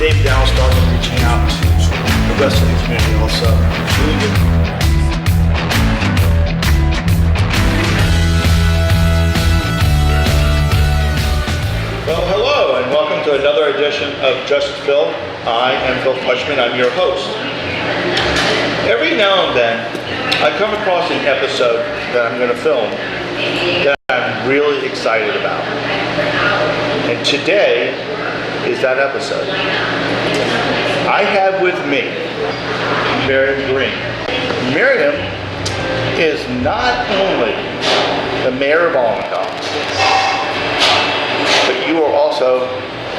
Dave Dow started reaching out to the rest of the community also. It's really good. Well, hello and welcome to another edition of Just Phil. I am Phil Fleischman. I'm your host. Every now and then, I come across an episode that I'm going to film that I'm really excited about. And today is that episode. I have with me Mayor Green. Miriam is not only the mayor of Awendaw, but you are also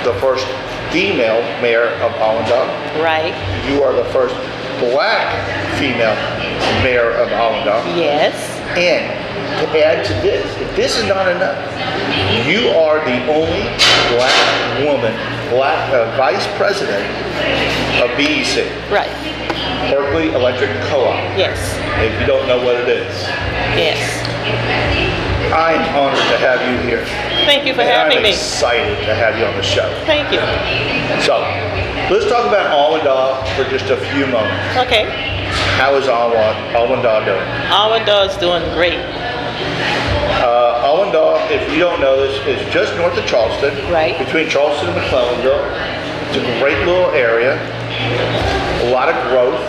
the first female mayor of Awendaw. Right. You are the first black female mayor of Awendaw. Yes. And to add to this, if this is not enough, you are the only black woman, vice president of BEC. Right. Berkeley Electric Co-op. Yes. If you don't know what it is. Yes. I'm honored to have you here. Thank you for having me. I'm excited to have you on the show. Thank you. So, let's talk about Awendaw for just a few moments. Okay. How is Awendaw doing? Awendaw is doing great. Awendaw, if you don't know this, is just north of Charleston. Right. Between Charleston and McClellanville. It's a great little area. A lot of growth.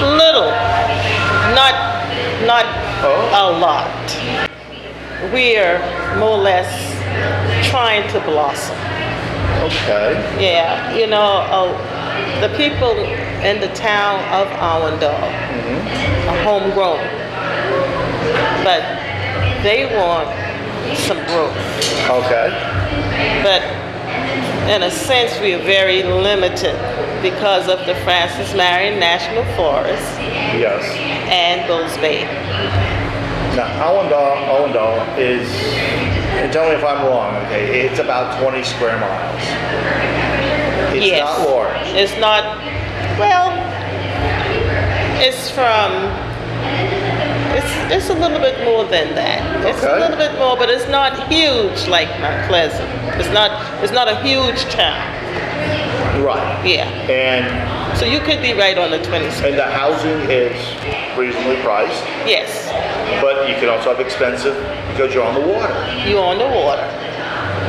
Little. Not a lot. We're more or less trying to blossom. Okay. Yeah. You know, the people in the town of Awendaw are homegrown. But they want some growth. Okay. But in a sense, we are very limited because of the Francis Marion National Forest Yes. and Bulls Bay. Now, Awendaw is, and tell me if I'm wrong, okay, it's about 20 square miles. It's Yes. not large. It's not, well, it's from, it's a little bit more than that. It's a Okay. little bit more, but it's not huge like Mount Pleasant. It's not a huge town. Right. Yeah. And So you could be right on the 20 square. the housing is reasonably priced, Yes. but you can also have expensive because you're on the water. You're on the water.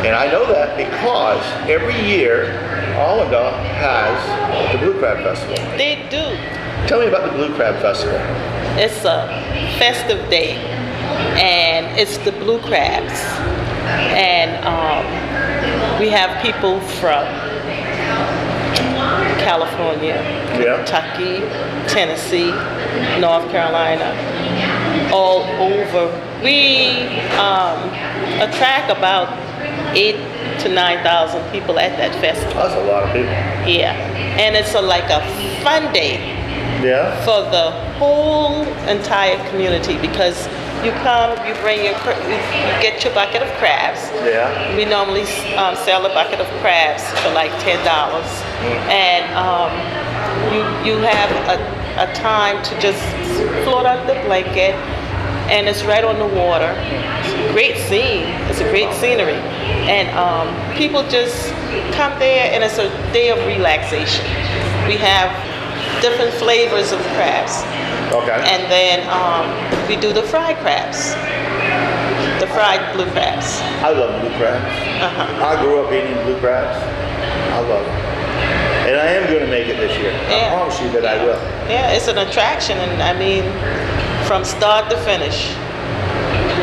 And I know that because every year, Awendaw has the Blue Crab Festival. They do. Tell me about the Blue Crab Festival. It's a festive day, and it's the blue crabs. And we have people from California, Yeah. Kentucky, Tennessee, North Carolina, all over. We attract about 8,000 to 9,000 people at that festival. That's a lot of people. Yeah, and it's like a fun day Yeah? for the whole entire community because you come, you get your bucket of crabs. Yeah. We normally sell a bucket of crabs for like $10, and you have a time to just float out the blanket, and it's right on the water. It's a great scene. It's a great scenery, and people just come there, and it's a day of relaxation. We have different flavors of crabs. Okay. And then we do the fried crabs, the fried blue crabs. I love blue crabs. Uh-huh. I grew up eating blue crabs. I love them. And I am going to make it this year. I Yeah. promise you that I will. Yeah, it's an attraction, and I mean, from start to finish,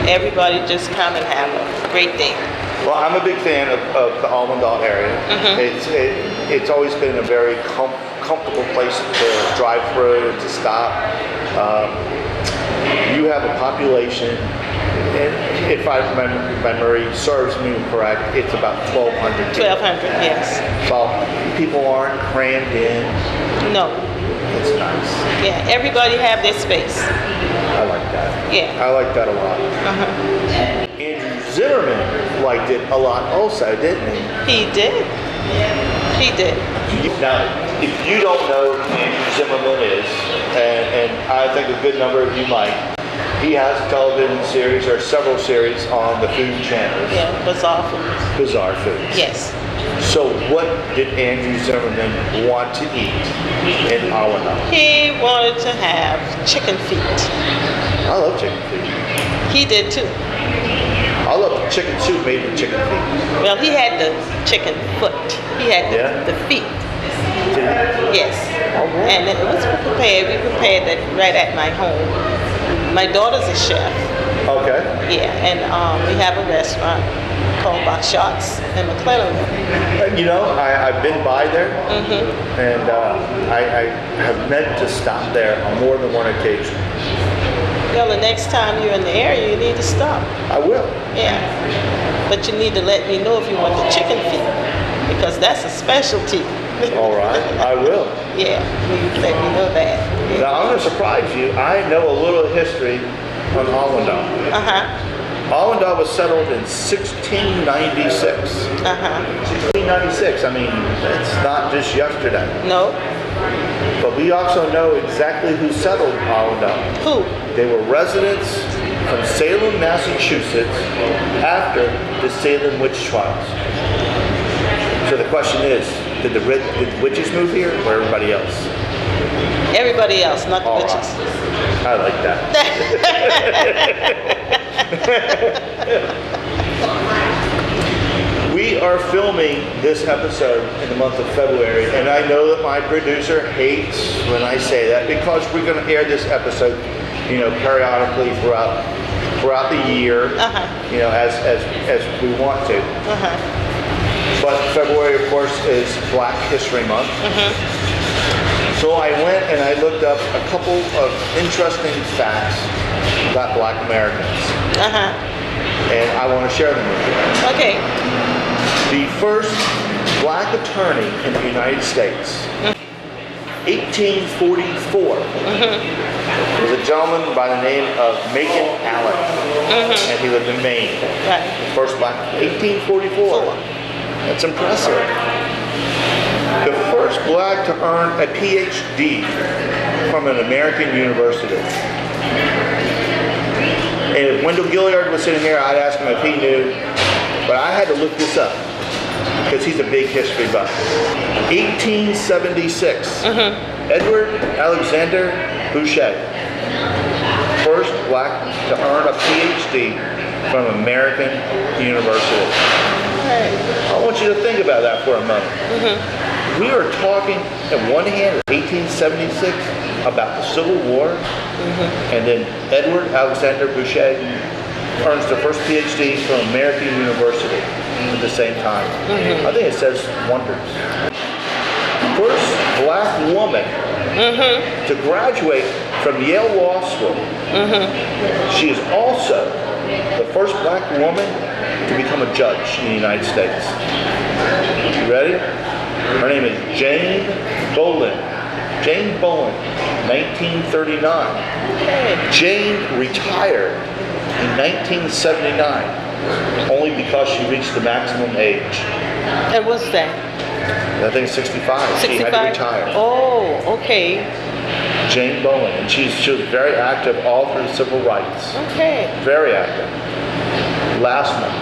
everybody just come and have a great day. Well, I'm a big fan of the Awendaw area. It's always been a very comfortable place to drive through, to stop. You have a population, and if my memory serves me correct, it's about 1,200 people. 1,200, yes. So people aren't crammed in. No. It's nice. Yeah, everybody have their space. I like that. Yeah. I like that a lot. Uh-huh. Andrew Zimmerman liked it a lot also, didn't he? He did. He did. Now, if you don't know who Andrew Zimmerman is, and I think a good number of you might, He has a television series or several series on the food channels. Yeah, bizarre foods. Bizarre foods. Yes. So what did Andrew Zimmerman want to eat in Awendaw? He wanted to have chicken feet. I love chicken feet. He did too. I love chicken soup made with chicken feet. Well, he had the chicken foot. He had the feet. Yes. Oh, boy. And it was prepared. We prepared that right at my home. My daughter's a chef. Okay. Yeah, and we have a restaurant called Shots in McClellan. You know, I've been by there, and I have meant to stop there on more than one occasion. Well, the next time you're in the area, you need to stop. I will. Yeah. But you need to let me know if you want the chicken feet, because that's a specialty. All right, I will. Yeah, you let me know that. Now, I'm going to surprise you. I know a little history on Awendaw. Awendaw was settled in 1696. 1696, I mean, it's not just yesterday. No. But we also know exactly who settled Awendaw. Who? They were residents from Salem, Massachusetts after the Salem witch trials. So the question is, did the witches move here or everybody else? Everybody else, not the All witches. right. I like that. We are filming this episode in the month of February, and I know that my producer hates when I say that because we're going to air this episode, you know, periodically throughout the year, you know, as we want to. But February, of course, is Black History Month. So I went and I looked up a couple of interesting facts about Black Americans. And I want to share them with you. Okay. The first Black attorney in the United States, 1844, was a gentleman by the name of Macon Allen. And he lived in Maine. Right. First Black, 1844. That's impressive. The first Black to earn a PhD from an American university. And if Wendell Gilliard was sitting here, I'd ask him if he knew, but I had to look this up because he's a big history buff. 1876, Edward Alexander Boucher, first Black to earn a PhD from an American university. I want you to think about that for a moment. We are talking, on one hand, 1876, about the Civil War, and then Edward Alexander Boucher earns the first PhD from American University at the same time. I think it says wonders. First Black woman to graduate from Yale Law School. She is also the first Black woman to become a judge in the United States. You ready? Her name is Jane Bolin. Jane Bolin, 1939. Jane retired in 1979, only because she reached the maximum age. And what's that? I think 65. She had to retire. Oh, okay. Jane Bolin, and she was very active all through civil rights. Okay. Very active. Last month.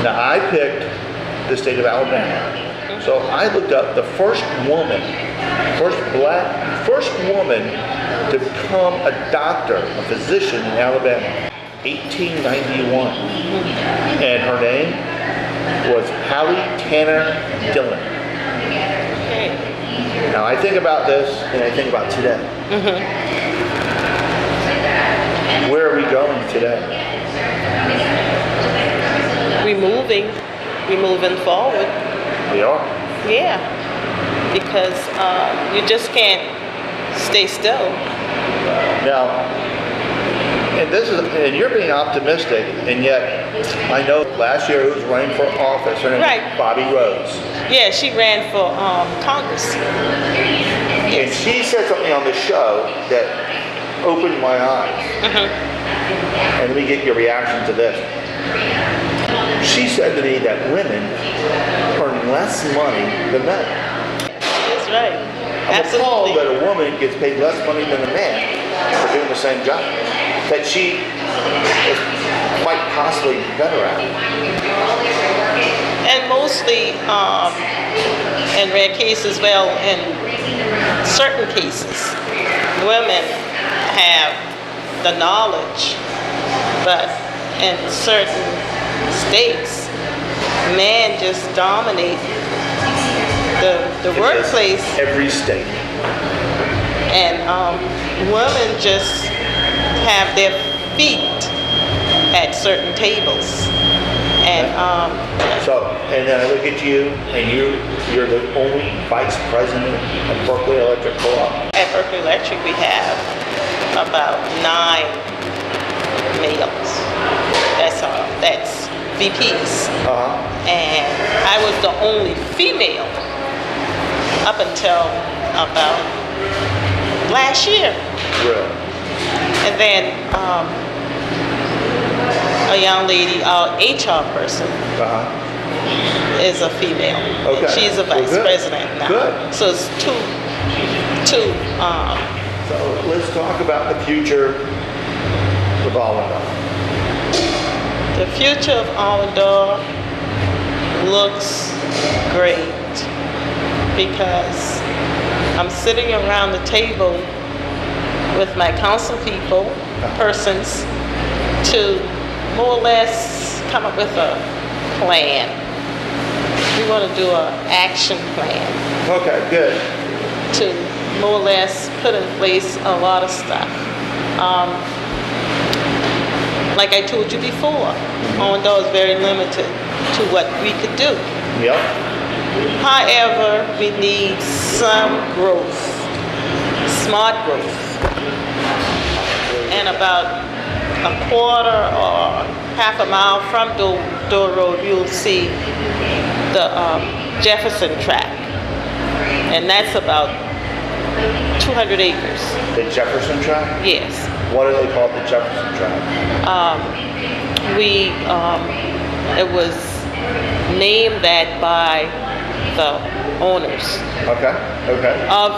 Now I picked the state of Alabama. So I looked up the first woman to become a doctor, a physician in Alabama, 1891. And her name was Hallie Tanner Dillon. Okay. Now I think about this and I think about today. Where are we going today? We're moving forward. We are. Yeah, because you just can't stay still. Now, and you're being optimistic, and yet I know last year who was running for office. Her name was Bobby Rhodes. Yeah, she ran for Congress. And she said something on the show that opened my eyes. And let me get your reaction to this. She said to me that women earn less money than men. That's right. I'm appalled that a woman gets paid less money than a man for doing the same job. that she is quite possibly better at? And mostly, in rare cases, well, in certain cases, women have the knowledge, but in certain states, men just dominate the workplace, Every state. and women just have their feet at certain tables. And And then I look at you, and you're the only vice president of Berkeley Electric Co-op. at Berkeley Electric, we have about 9 males. That's VPs. And I was the only female up until about last year. Really? And then a young lady, our HR person, is a female. Okay. And she's a Well, vice good. president now. Good. So it's two. So let's talk about the future of Awendaw. The future of Awendaw looks great because I'm sitting around the table with my council persons, to more or less come up with a plan. We want to do an action plan Okay, good. to more or less put in place a lot of stuff. Like I told you before, Awendaw is very limited to what we could do. Yep. However, we need some growth, smart growth. And about a quarter or half a mile from Door Road, you'll see the Jefferson track. And that's about 200 acres. The Jefferson track? Yes. What do they call it, the Jefferson track? It was named that by the owners Okay, okay, of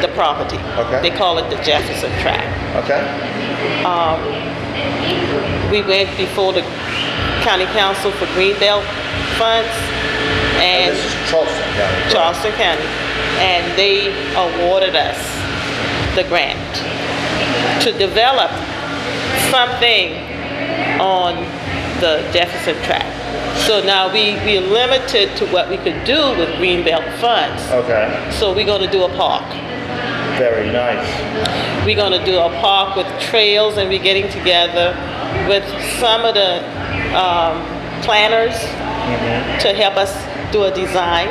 the property. Okay. They call it the Jefferson track. okay. We went before the county council for Greenbelt funds and This is Charleston County. right? Charleston County, and they awarded us the grant to develop something on the Jefferson track. So now we're limited to what we could do with Greenbelt funds. Okay, So we're going to do a park. very nice. We're going to do a park with trails, and we're getting together with some of the planners to help us do a design.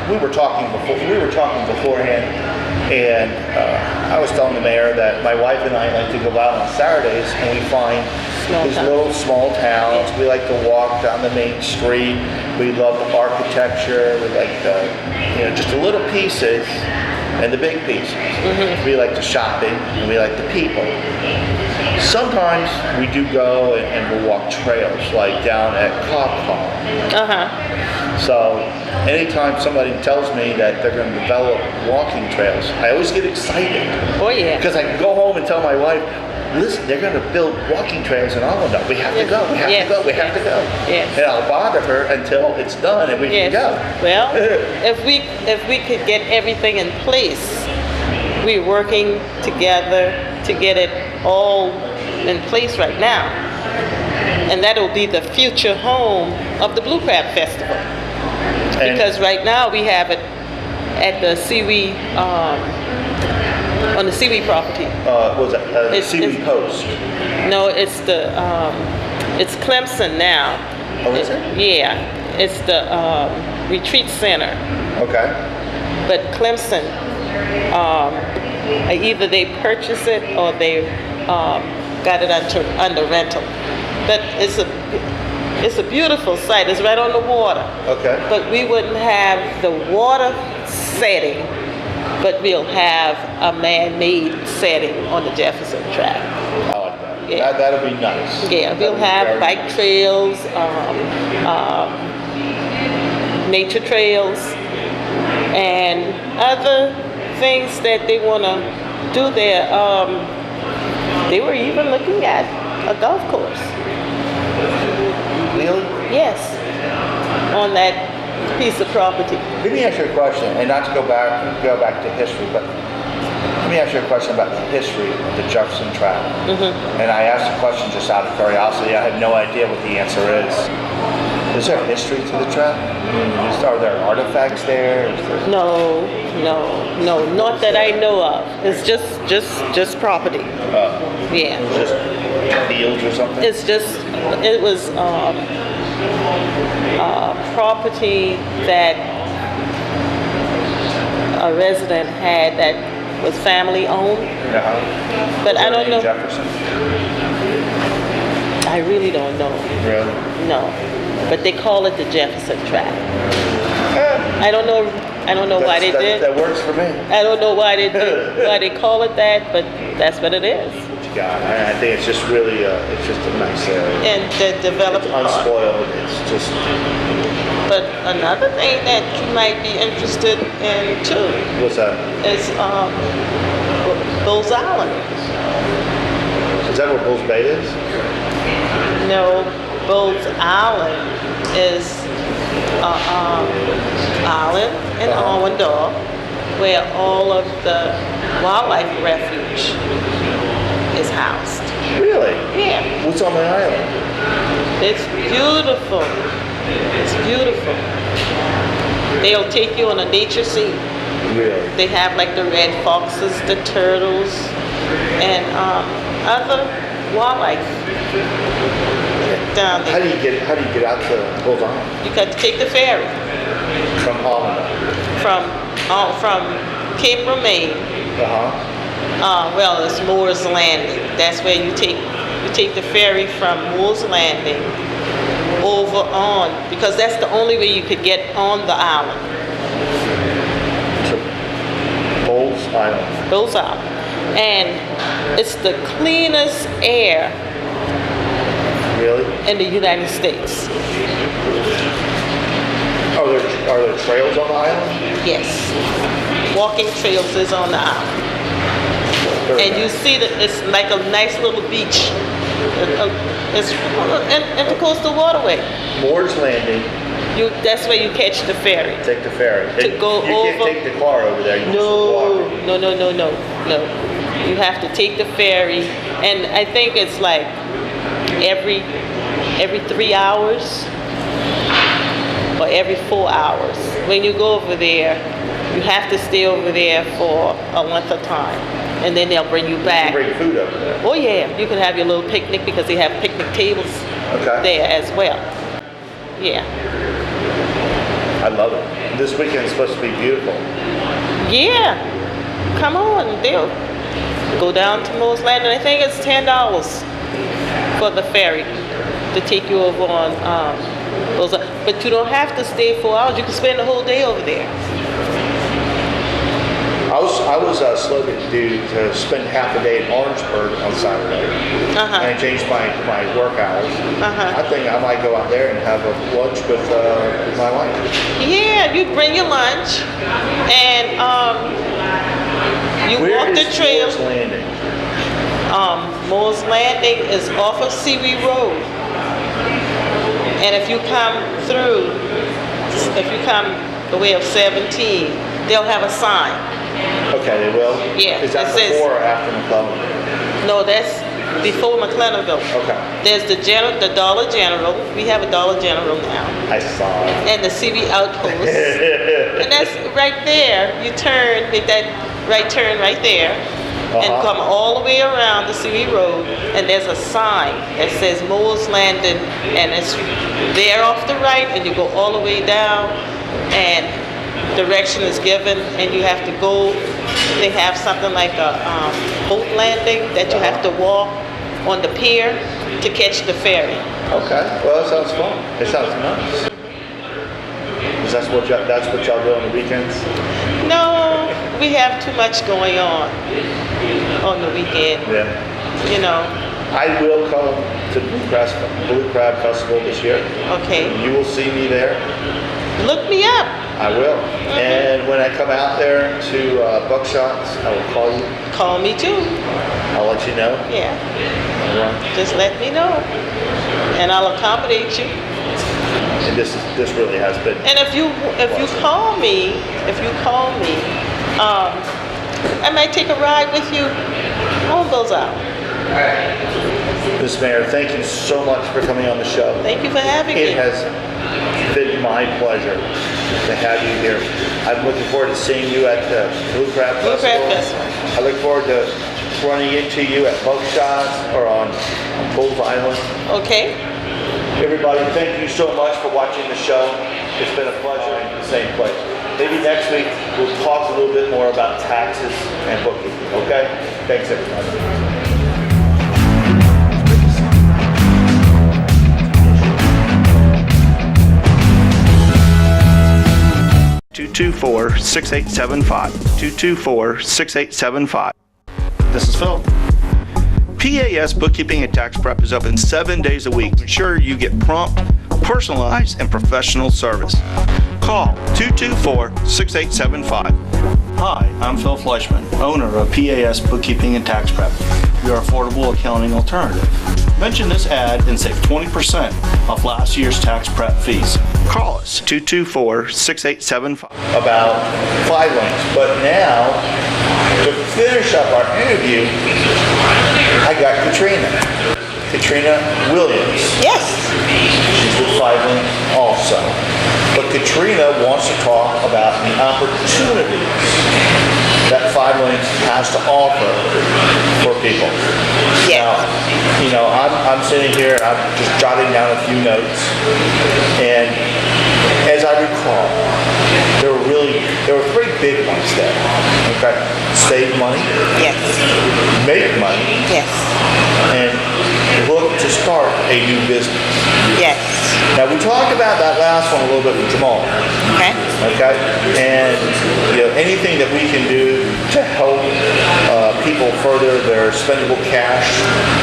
We were talking beforehand, and I was telling the mayor that my wife and I like to go out on Saturdays and we find these little small towns. We like to walk down the main street. We love the architecture. We like just the little pieces and the big pieces. We like the shopping and we like the people. Sometimes we do go and we'll walk trails, like down at Cobb Hall. So anytime somebody tells me that they're going to develop walking trails, I always get excited. Oh yeah. Because I can go home and tell my wife, listen, they're going to build walking trails in Awendaw. We have to go. We have to go. We have to go. Yes. And I'll bother her until it's done and we can go. Well, if we could get everything in place, we're working together to get it all in place right now. And that'll be the future home of the Blue Crab Festival. And Because right now we have it at the seaweed, on the seaweed property. what was that? Seaweed it's- Post. No, it's it's Clemson now. Oh, is it? Yeah, it's the retreat center. Okay. But Clemson, either they purchased it or they got it under rental. But it's a beautiful site. It's right on the water. Okay. But we wouldn't have the water setting, but we'll have a man-made setting on the Jefferson track. I like that. Yeah. That'll be nice. Yeah, we'll That'll be have very bike nice. trails, nature trails, and other things that they want to do there. They were even looking at a golf course. Really? Yes, on that piece of property. Let me ask you a question, and not to go back to history, but let me ask you a question about the history of the Jefferson Tract. And I asked the question just out of curiosity. I have no idea what the answer is. Is there history to the tract? Are there artifacts there? No, not that I know of. It's just property. Yeah. Just fields or something? It was property that a resident had that was family owned. But I don't know. Jefferson? I really don't know. Really? No. But they call it the Jefferson Tract. I don't know why they did. That works for me. I don't know why they call it that, but that's what it is. God, I think it's just really, it's just a nice area. And the developed Unspoiled, it's just... But another thing that you might be interested in too What's that? is Bulls Island. Is that where Bulls Bay is? No, Bulls Island is island in Awendaw where all of the wildlife refuge is housed. Really? Yeah. What's on the island? It's beautiful. It's beautiful. They'll take you on a nature scene. Really? They have like the red foxes, the turtles, and other wildlife down there. How do you get out to Bulls Island? You got to take the ferry From Awendaw? from Cape Remain. Well, it's Moore's Landing. That's where you take the ferry from Moore's Landing over on, because that's the only way you could get on the island. To Bulls Island. Bulls Island. And it's the cleanest air Really? in the United States. Are there trails on the island? Yes. Walking trails is on the island. Very And you nice. see that it's like a nice little beach. It's in the coastal waterway. Moore's Landing, That's where you catch the ferry. take the ferry. To go you over- can't take the car over there. You just No. walk. You have to take the ferry, and I think it's like every 3 hours or every 4 hours. When you go over there, you have to stay over there for a length of time, and then they'll bring you You back. bring food over there. Oh yeah, you can have your little picnic because they have picnic tables Okay. there as well. Yeah. I love it. This weekend's supposed to be beautiful. Yeah. Come on, they'll go down to Moore's Landing. I think it's $10 for the ferry to take you over on those. But you don't have to stay 4 hours. You can spend the whole day over there. I was slow to spend half a day in Orangeburg on Saturday. And I changed my work hours. I think I might go out there and have a lunch with my wife. Yeah, you bring your lunch and you Where walk the is trail. Moore's Landing? Moore's Landing is off of Seawee Road. And if you come the way of 17, they'll have a sign. Okay, they will? Yeah, Is that it says- before or after McClellan? No, that's before McClellanville. Okay. There's the Dollar General. We have a Dollar General now. I saw it. And the Seawee Outpost. And that's right there. You turn, make that right turn right there. And come all the way around the Seawee Road, and there's a sign that says Moore's Landing, and it's there off the right, and you go all the way down, and direction is given, and you have to go. They have something like a boat landing that you have to walk on the pier to catch the ferry. Okay, well, that sounds fun. It sounds nice. Is that's what y'all do on the weekends? No, we have too much going on the weekend. Yeah. You know. I will come to Blue Crab Festival this year. Okay. You will see me there. Look me up. I will. And when I come out there to Buckshots, I will call you. Call me too. I'll let you know. Yeah. All right. Just let me know, and I'll accommodate you. And this really has been. And if you call me, I might take a ride with you on those out. Ms. Mayor, thank you so much for coming on the show. Thank you for having me. It has been my pleasure to have you here. I'm looking forward to seeing you at the Blue Crab Festival. I look forward to running into you at Boat Shots or on Bulls Island. Okay. Everybody, thank you so much for watching the show. It's been a pleasure in the same place. Maybe next week we'll talk a little bit more about taxes and bookkeeping, okay? Thanks, everybody. 224-6875. 224-6875. This is Phil. PAS Bookkeeping and Tax Prep is open 7 days a week to ensure you get prompt, personalized, and professional service. Call 224-6875. Hi, I'm Phil Fleischman, owner of PAS Bookkeeping and Tax Prep, your affordable accounting alternative. Mention this ad and save 20% off last year's tax prep fees. Call us 224-6875 about filings. But now, to finish up our interview, I got Katrina Williams. Yes. She's with Filing also. But Katrina wants to talk about the opportunities that Filing has to offer for people. Yeah. Now, I'm sitting here, I'm just jotting down a few notes, and as I recall, there were three big ones there. Okay, save money. Yes. Make money. Yes. And look to start a new business. Yes. Now we talked about that last one a little bit with Jamal. Okay. Okay, and anything that we can do to help people further their spendable cash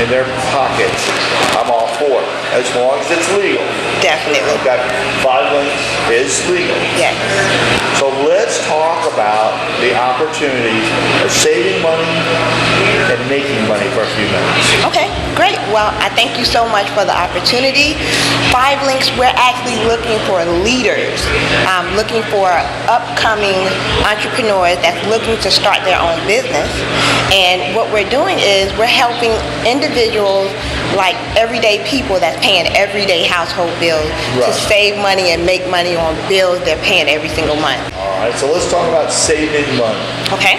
in their pockets, I'm all for it, as long as it's legal. Definitely. Okay, 5 links is legal. Yes. So let's talk about the opportunities of saving money and making money for a few minutes. Okay, great. Well, I thank you so much for the opportunity. 5 Links, we're actually looking for leaders, looking for upcoming entrepreneurs that's looking to start their own business. And what we're doing is we're helping individuals, like everyday people that's paying everyday household bills, to save money and make money on bills they're paying every single month. All right, so let's talk about saving money. Okay.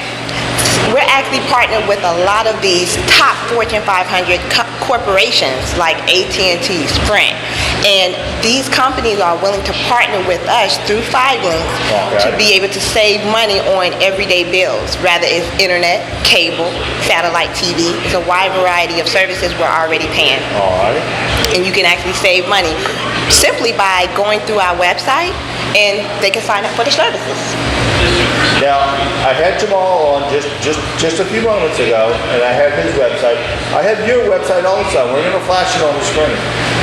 We're actually partnered with a lot of these top Fortune 500 corporations like AT&T, Sprint, and these companies are willing to partner with us through 5 Links to be able to save money on everyday bills, rather it's internet, cable, satellite TV. It's a wide variety of services we're already paying. All right. And you can actually save money simply by going through our website, and they can sign up for the services. Now, I had Jamal on just a few moments ago, and I have his website. I have your website also. We're going to flash it on the screen.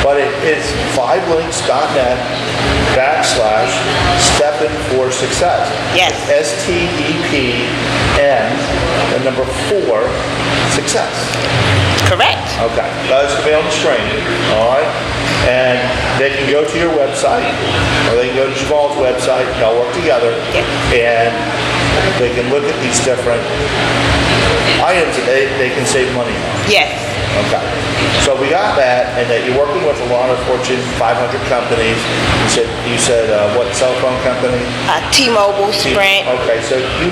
But it is 5links.net/stepping for success. Yes. STEPN, the number 4, success. Correct. Okay, that's going to be on the screen, all right? And they can go to your website, or they can go to Jamal's website, they'll work together, and they can look at these different items that they can save money on. Yes. Okay, so we got that, and that you're working with a lot of Fortune 500 companies. You said what cell phone company? T-Mobile, Sprint. Okay, so you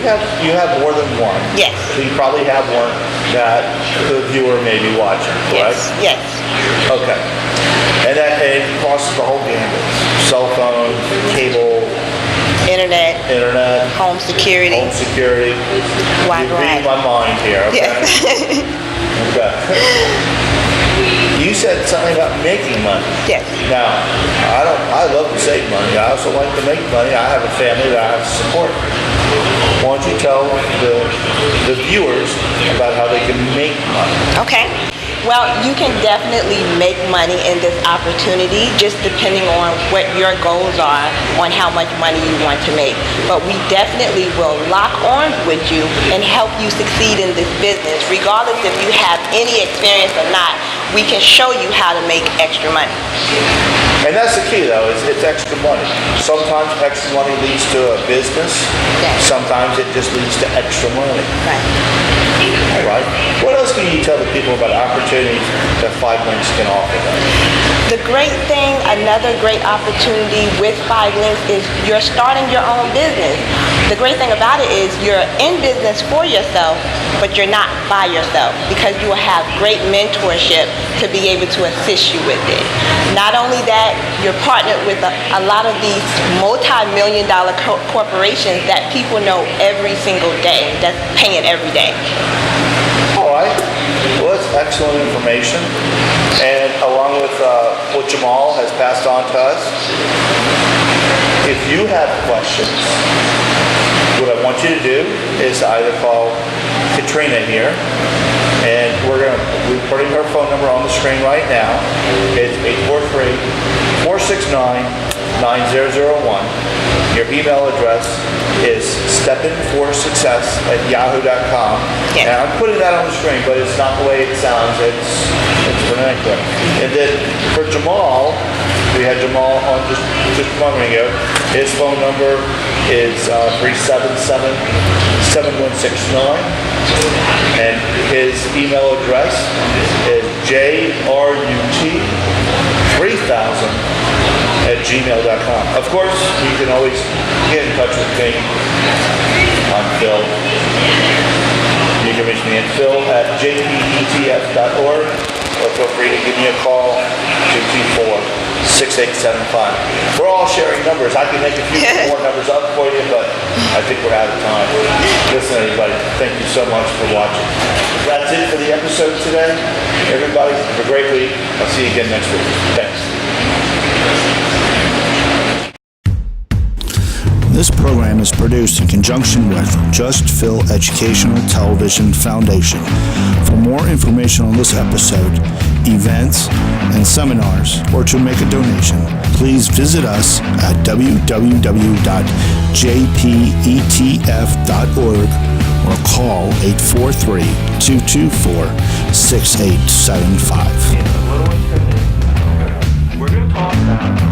have more than one. Yes. So you probably have one that the viewer may be watching, correct? Yes. Okay. And it costs the whole gambit. Cell phone, cable, Internet, home security. Wide You're reading variety. my mind here, okay? Yes. Okay. You said something about making money. Yes. Now, I love to save money. I also like to make money. I have a family that I have to support. Why don't you tell the viewers about how they can make money? Okay. Well, you can definitely make money in this opportunity, just depending on what your goals are on how much money you want to make. But we definitely will lock arms with you and help you succeed in this business, regardless if you have any experience or not. We can show you how to make extra money. And that's the key, though, is it's extra money. Sometimes extra money leads to a business. Yes. Sometimes it just leads to extra money. Right. All right. What else can you tell the people about opportunities that 5 Links can offer them? The great thing, another great opportunity with 5 Links is you're starting your own business. The great thing about it is you're in business for yourself, but you're not by yourself, because you will have great mentorship to be able to assist you with it. Not only that, you're partnered with a lot of these multi-million-dollar corporations that people know every single day, that's paying every day. All right. Well, that's excellent information. And along with what Jamal has passed on to us, if you have questions, what I want you to do is either call Katrina here, and we're putting her phone number on the screen right now. It's 843-469-9001. Your email address is stepinforsuccess@yahoo.com. Yes. And I'm putting that on the screen, but it's not the way it sounds. It's vernacular. And then for Jamal, we had Jamal on just a moment ago. His phone number is 377-7169. And his email address is jrut3000@gmail.com. Of course, you can always get in touch with me. I'm Phil. You can reach me at phil@jpetf.org, or feel free to give me a call, 224-6875. We're all sharing numbers. I can make a few more numbers up for you, but I think we're out of time. Listen, everybody, thank you so much for watching. That's it for the episode today. Everybody, have a great week. I'll see you again next week. Thanks. This program is produced in conjunction with Just Phil Educational Television Foundation. For more information on this episode, events, and seminars, or to make a donation, please visit us at www.jpetf.org or call 843-224-6875. We're going to talk about